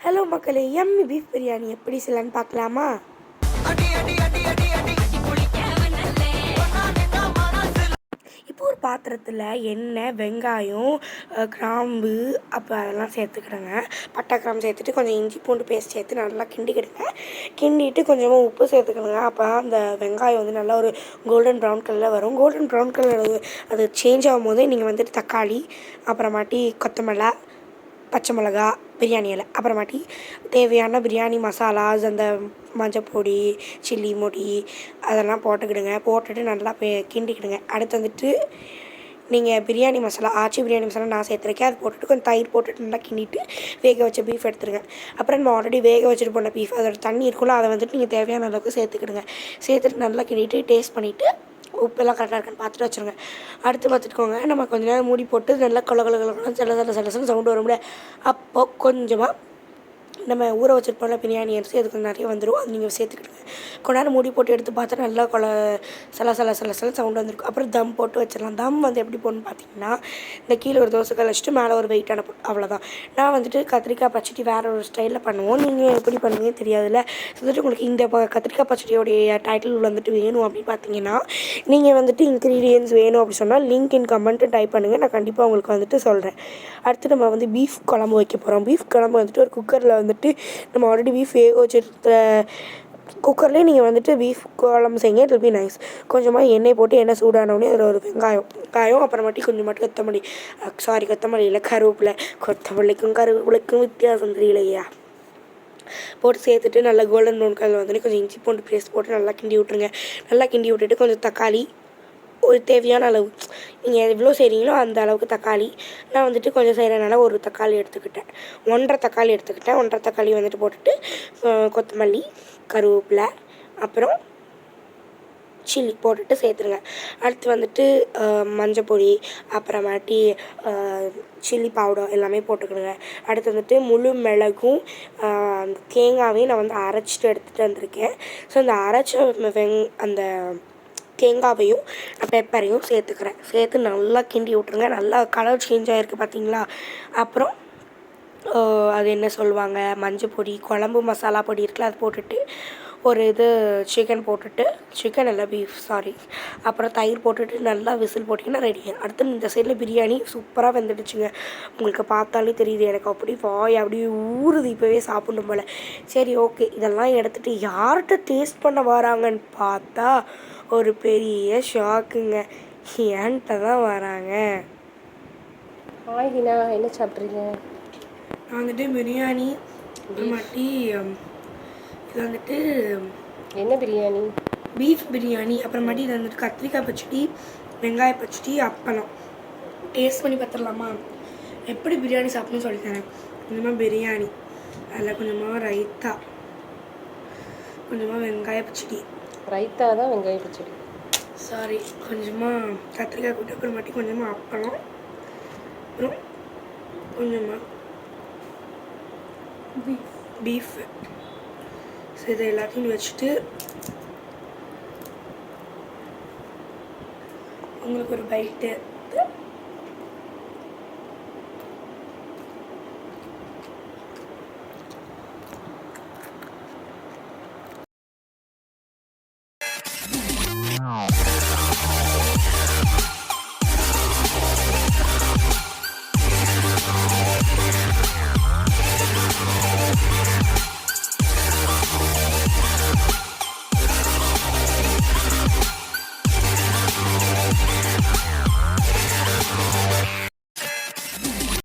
Hello மக்களே, Emmy beef biryani எப்படி செய்யலான்னு பார்க்கலாமா? இப்போ ஒரு பாத்திரத்தில் எண்ணெய், வெங்காயம், கிராம்பு அதெல்லாம் சேர்த்துக்கிடுங்க. பட்டை கிராம்பு சேர்த்துட்டு கொஞ்சம் இஞ்சி பூண்டு பேஸ்ட் சேர்த்து நல்லா கிண்டிக்கிடுங்க. கிண்டிட்டு கொஞ்சமாக உப்பு சேர்த்துக்கிடுங்க. அப்போ அந்த வெங்காயம் வந்து நல்லா ஒரு கோல்டன் ப்ரௌன் கலரில் வரும். கோல்டன் ப்ரௌன் கலர் அது சேஞ்ச் ஆகும் போது நீங்கள் வந்துட்டு தக்காளி, அப்புறமாட்டி கொத்தமல்லி, பச்சை மிளகா, பிரியாணி இலை, அப்புறமாட்டி தேவையான பிரியாணி மசாலாஸ், அந்த மஞ்சப்பொடி, சில்லி பொடி அதெல்லாம் போட்டுக்கிடுங்க. போட்டுட்டு நல்லா கிண்டிக்கிடுங்க. அடுத்து வந்துட்டு நீங்கள் பிரியாணி மசாலா, ஆச்சி பிரியாணி மசாலா நான் சேர்த்துருக்கேன். அது போட்டுட்டு கொஞ்சம் தயிர் போட்டுட்டு நல்லா கிண்டிட்டு வேக வச்ச பீஃப் எடுத்துருங்க. அப்புறம் நம்ம ஆல்ரெடி வேக வச்சுட்டு போன பீஃப், அதோட தண்ணி இருக்கும்ல, அதை வந்துட்டு நீங்கள் தேவையான அளவுக்கு சேர்த்துக்கிடுங்க. சேர்த்துட்டு நல்லா கிண்டிட்டு டேஸ்ட் பண்ணிவிட்டு உப்பெல்லாம் கரெக்டாக இருக்கான்னு பார்த்துட்டு வச்சுருங்க. அடுத்து பார்த்துட்டுக்கோங்க. நம்ம கொஞ்சம் நேரம் மூடி போட்டு நல்லா சலசலன்னு சவுண்டு வரும்ல, அப்போ கொஞ்சமாக நம்ம ஊற வச்சுருப்போம்ல பிரியாணி அரிசி, அது கொஞ்சம் நிறைய வந்துடும். அது நீங்கள் சேர்த்துக்கிடுங்க. கொஞ்ச நேரம் மூடி போட்டு எடுத்து பார்த்தா நல்லா சலசல சவுண்டு வந்துருக்கும். அப்புறம் தம் போட்டு வச்சிடலாம். தம் வந்து எப்படி போடணும்னு பார்த்தீங்கன்னா, இந்த கீழே ஒரு தோசைக்கல் வச்சுட்டு மேலே ஒரு வெயிட்டான அவ்வளோதான். நான் வந்துட்டு கத்திரிக்காய் பச்சடி வேறு ஒரு ஸ்டைலில் பண்ணுவோம். நீங்கள் எப்படி பண்ணுவீங்கன்னு தெரியாதுல்ல. வந்துட்டு உங்களுக்கு இந்த கத்திரிக்காய் பச்சடியோடைய டைட்டில் வந்துட்டு வேணும் அப்படின்னு பார்த்தீங்கன்னா, நீங்கள் வந்துட்டு இன்க்ரீடியன்ஸ் வேணும் அப்படி சொன்னால் லிங்க் இன் கமெண்ட்டு டைப் பண்ணுங்கள். நான் கண்டிப்பாக உங்களுக்கு வந்துட்டு சொல்கிறேன். அடுத்து நம்ம வந்து பீஃப் குழம்பு வைக்க போகிறோம். பீஃப் குழம்பு வந்துட்டு ஒரு குக்கரில் வந்துட்டு நம்ம ஆல்ரெடி பீஃப் வேக வச்சுருக்க குக்கர்லேயே நீங்கள் வந்துட்டு பீஃப் குழம்பு செய்யுங்க. It will be nice. கொஞ்சமாக எண்ணெய் போட்டு எண்ணெய் சூடானோடனே அதில் ஒரு வெங்காயம் அப்புறமாட்டி கொஞ்சமாட்டி கொத்தமல்லி இல்லை கருவேப்பிலை. கருவேப்பிலைக்கும் வித்தியாசம் தெரியலையா போட்டு சேர்த்துட்டு நல்லா கோல்டன் ப்ரௌன் கலர் வந்துட்டு கொஞ்சம் இஞ்சி பூண்டு பேஸ்ட் போட்டு நல்லா கிண்டி விட்ருங்க. நல்லா கிண்டி விட்டுட்டு கொஞ்சம் தக்காளி, ஒரு தேவையான அளவு, நீங்கள் எவ்வளோ செய்கிறீங்களோ அந்த அளவுக்கு தக்காளி. நான் வந்துட்டு கொஞ்சம் செய்கிறனால ஒரு தக்காளி எடுத்துக்கிட்டேன். 1.5 தக்காளி எடுத்துக்கிட்டேன். 1.5 தக்காளி வந்துட்டு போட்டுட்டு கொத்தமல்லி, கருவேப்பிலை, அப்புறம் சில்லி போட்டுட்டு சேர்த்துருங்க. அடுத்து வந்துட்டு மஞ்சப்பொடி, அப்புறமாட்டி சில்லி பவுடர் எல்லாமே போட்டுக்கிடுங்க. அடுத்து வந்துட்டு முழு மிளகும் தேங்காவையும் நான் வந்து அரைச்சிட்டு எடுத்துகிட்டு வந்திருக்கேன். ஸோ அந்த அரைச்ச அந்த தேங்காவையும் பெப்பரையும் சேர்த்துக்கிறேன். சேர்த்து நல்லா கிண்டி விட்ருங்க. நல்லா கலர் சேஞ்ச் ஆகிருக்கு பார்த்தீங்களா. அப்புறம் அது என்ன சொல்லுவாங்க, மஞ்சள் பொடி, குழம்பு மசாலா பொடி இருக்குல்ல, அது போட்டுட்டு ஒரு சிக்கன் இல்லை பீஃப் அப்புறம் தயிர் போட்டுட்டு நல்லா விசில் போட்டிங்கன்னா ரெடி. அடுத்து இந்த சைடில் பிரியாணி சூப்பராக வெந்துடுச்சுங்க. உங்களுக்கு பார்த்தாலே தெரியுது, எனக்கு அப்படி அப்படியே ஊறுது, இப்போவே சாப்பிடணும் போல். சரி, ஓகே. இதெல்லாம் எடுத்துகிட்டு யார்கிட்ட டேஸ்ட் பண்ண வராங்கன்னு பார்த்தா ஒரு பெரிய ஷாக்குங்க. ஏன்ட்ட தான் வராங்க. ஹாய்னா, என்ன சாப்பிட்றீங்க? நான் வந்துட்டு பிரியாணி மாட்டி, இது வந்துட்டு என்ன பிரியாணி? பீஃப் பிரியாணி. அப்புறமாட்டி இது வந்துட்டு கத்திரிக்காய் பச்சடி, வெங்காய பச்சடி, அப்பளம். டேஸ்ட் பண்ணி பார்த்துடலாமா? எப்படி பிரியாணி சாப்பிட்ணுன்னு சொல்லித்தரேன். கொஞ்சமாக பிரியாணி, அதில் கொஞ்சமாக ரைத்தா, கொஞ்சமாக வெங்காய பச்சடி. ரைத்தா தான் வெங்காய பச்சடி. கொஞ்சமாக கத்திரிக்காய் கூட்டு, அப்புறமாட்டி கொஞ்சமாக அப்பளம், அப்புறம் கொஞ்சமாக பீஃப். ஸோ இதை எல்லாத்தையும் வச்சுட்டு உங்களுக்கு ஒரு பைட்டு